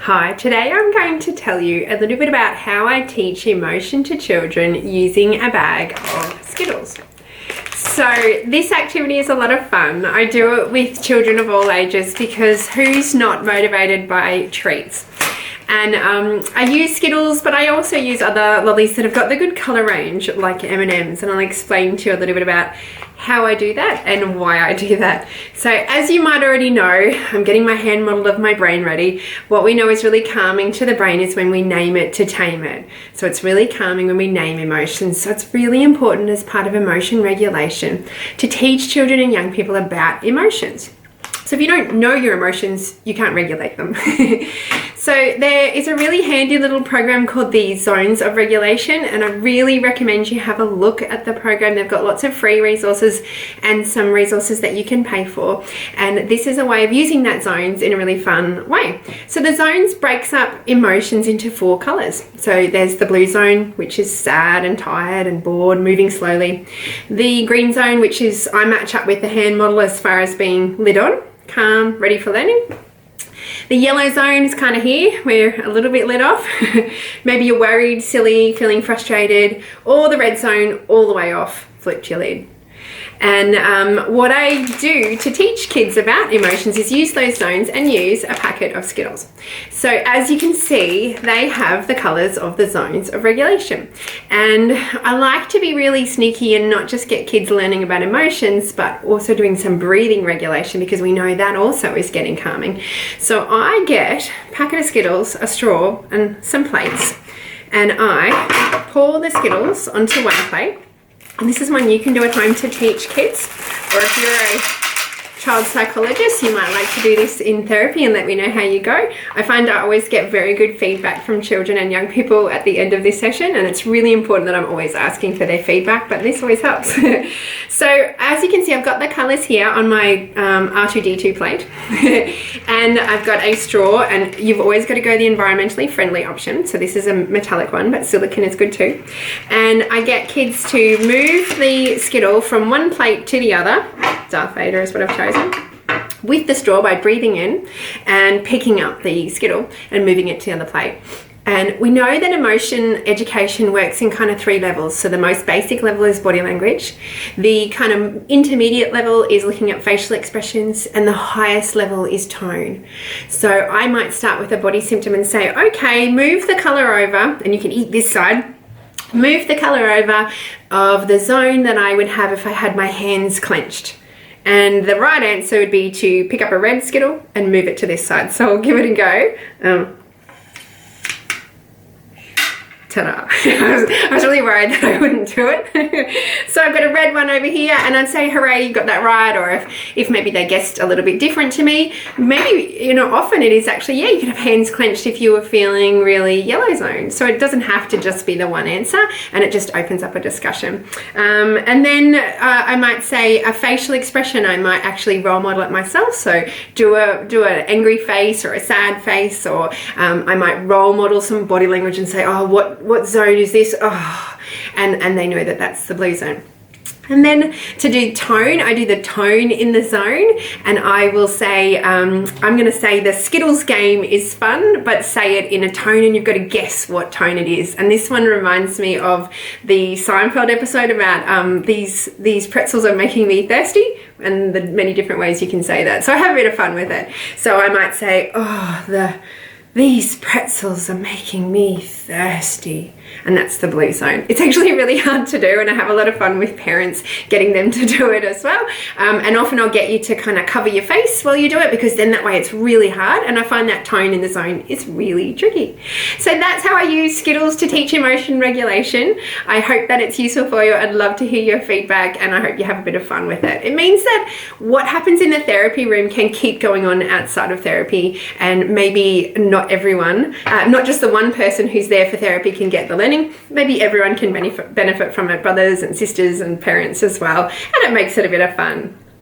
Hi, today I'm going to tell you a little bit about how I teach emotion to children using a bag of Skittles. So this activity is a lot of fun. I do it with children of all ages because who's not motivated by treats? And I use Skittles, but I also use other lollies that have got the good colour range, like M&Ms, and I'll explain to you a little bit about how I do that and why I do that. So as you might already know, I'm getting my hand model of my brain ready. What we know is really calming to the brain is when we name it to tame it. So it's really calming when we name emotions. So it's really important as part of emotion regulation to teach children and young people about emotions. So if you don't know your emotions, you can't regulate them. So there is a really handy little program called the Zones of Regulation, and I really recommend you have a look at the program. They've got lots of free resources and some resources that you can pay for. And this is a way of using that zones in a really fun way. So the zones breaks up emotions into 4 colors. So there's the blue zone, which is sad and tired and bored, moving slowly. The green zone, which is I match up with the hand model as far as being lit on, calm, ready for learning. The yellow zone is kind of here, we're a little bit lit off. Maybe you're worried, silly, feeling frustrated, or the red zone all the way off, flipped your lid. And what I do to teach kids about emotions is use those zones and use a packet of Skittles. So as you can see, they have the colours of the zones of regulation. And I like to be really sneaky and not just get kids learning about emotions, but also doing some breathing regulation, because we know that also is getting calming. So I get a packet of Skittles, a straw and some plates, and I pour the Skittles onto one plate. And this is one you can do at home to teach kids, or if you're a child psychologist, you might like to do this in therapy and let me know how you go. I find I always get very good feedback from children and young people at the end of this session, and it's really important that I'm always asking for their feedback, but this always helps. So as you can see, I've got the colours here on my R2D2 plate, and I've got a straw, and you've always got to go the environmentally friendly option. So this is a metallic one, but silicone is good too. And I get kids to move the Skittle from one plate to the other. Darth Vader is what I've chosen, with the straw by breathing in and picking up the Skittle and moving it to the other plate. And we know that emotion education works in kind of 3 levels. So the most basic level is body language. The kind of intermediate level is looking at facial expressions, and the highest level is tone. So I might start with a body symptom and say, okay, move the color over, and you can eat this side. Move the color over of the zone that I would have if I had my hands clenched. And the right answer would be to pick up a red Skittle and move it to this side. So I'll give it a go. Ta-da. I was really worried that I wouldn't do it. So I've got a red one over here, and I'd say, hooray, you got that right. Or if maybe they guessed a little bit different to me, maybe, often it is actually, yeah, you could have hands clenched if you were feeling really yellow zone. So it doesn't have to just be the one answer, and it just opens up a discussion. And then I might say a facial expression. I might actually role model it myself. So do an angry face or a sad face, or I might role model some body language and say, oh, what zone is this? Oh, and they know that that's the blue zone. And then to do tone, I do the tone in the zone, and I will say, I'm going to say the Skittles game is fun, but say it in a tone, and you've got to guess what tone it is. And this one reminds me of the Seinfeld episode about these pretzels are making me thirsty, and the many different ways you can say that. So I have a bit of fun with it. So I might say, oh, these pretzels are making me thirsty. And that's the blue zone. It's actually really hard to do, and I have a lot of fun with parents getting them to do it as well. And often I'll get you to kind of cover your face while you do it, because then that way it's really hard, and I find that tone in the zone is really tricky. So that's how I use Skittles to teach emotion regulation. I hope that it's useful for you. I'd love to hear your feedback, and I hope you have a bit of fun with it. It means that what happens in the therapy room can keep going on outside of therapy, and maybe not everyone, not just the one person who's there for therapy can get the learning. Maybe everyone can benefit from it, brothers and sisters and parents as well, and it makes it a bit of fun.